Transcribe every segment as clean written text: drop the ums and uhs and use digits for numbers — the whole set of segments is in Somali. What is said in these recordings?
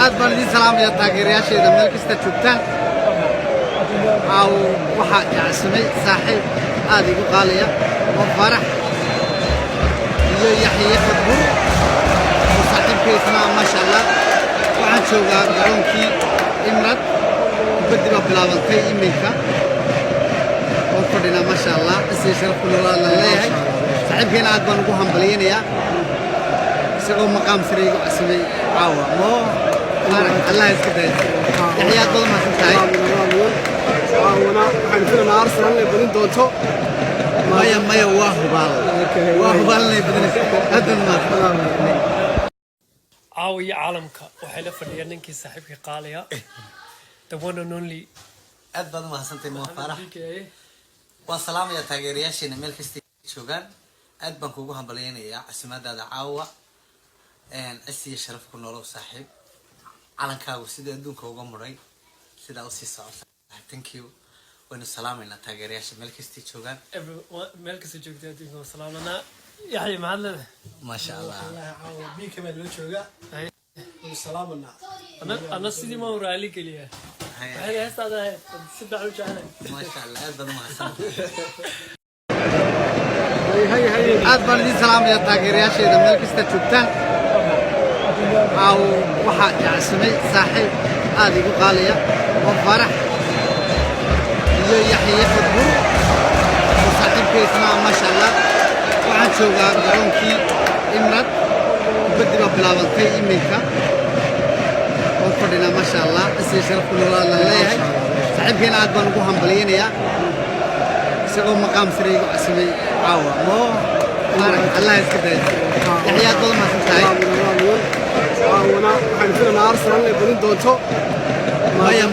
aad baan idin salaamaya taageerayaashayda meel kasta joogtaan waxaa yacsamay saaxiib aad igu qaaliya oo farax iyo yaxye fadbur oo saaxiibkaysna maasha allah waxaan joogaa garoonkii imrad kubaddi baa bilaabantay iminka oo fadhinaa maasha allah isii sharaf ku noolaadan leeyahay saaxiibkayna aad baan ugu hambalyaynayaa isagoo maqaam sare igu casimay caawa moo الله يسكتك تحيات بدل ما سنتهي وانا waxaan filaynaa Arsenal inay badin doonto maya waahu baalnay badinaysa hadan ma caawiya caalamka waxay la fadhiyaan ninkii saaxiibka qaaliya the one and only aad baad ma hasantay ma farax waa salaamaya taageerayaasheena meel kasta joogaan aad baan kugu hambaleynayaa casimadada caawa asiya sharaf ku noolow saaxiib calankaagu sida adduunka uga muray sida u sii socota thank you waynu salaamayna taageerayaasha meel kasta joogaan meel kasta joogta adduunka waa salaamana yaxye maxaad leedahay maasha allah caawa biika meel loo jooga waynu salaamana ana sidii ma raali geliya waxay heestaada si baax u jecelahay maasha allah aad baad ma hasan aad baan idin salaamaya taageerayaashayda meel kasta joogtaan waxaa yacsamay saaxiib aad igu qaaliya oo farax iyo yaxye fadbur oo saaxiibkaysna maasha allah waxaan joogaa garoonkii imrad kubaddi baa bilaabantay iminka oo fadhinaa maasha allah isii sharaf ku noolaadan leeyahay saaxiibkayna aad baan ugu hambalyaynayaa isagoo maqaam sare igu casimay caawa moo الله يسكتك تحيات بدل ما سنتهي وانا waxaan filaynaa Arsenal inay badin doonto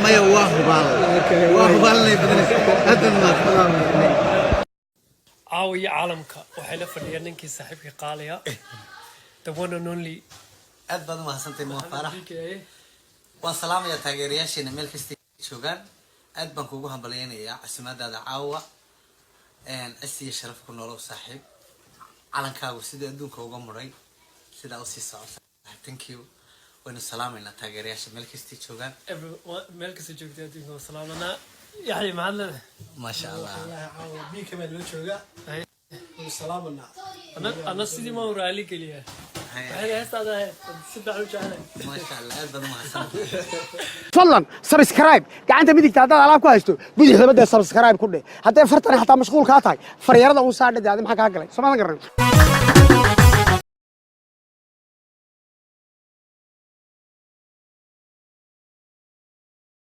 maya waahu baalnay badinaysa hadan ma caawiya caalamka waxay la fadhiyaan ninkii saaxiibka qaaliya the one and only aad baad ma hasantay ma farax waan salaamaya taageerayaasheena meel kasta joogaan aad baan kugu hambaleynayaa casimadada caawa asiya sharaf ku noolow saaxiib calankaagu sida adduunka uga muray sida u sii socota thank you waynu salaamayna taageerayaasha meel kasta joogaan meel kasta joogta adduunka waa salaamana yaxye maxaad leedahay maasha allah caawa biika meel loo jooga waynu salaamana ana sidii ma raali geliya waxay heestaada si baax u jecelahay maasha allah aad baad ma hasan fadlan subscribe gacanta midigta haddaad alaab ku haysto bidixda badda subscribe ku dheh hadday fartan xataa mashquul kaa tahay faryarada uu saadhada maxaa kaa galay soo ma garan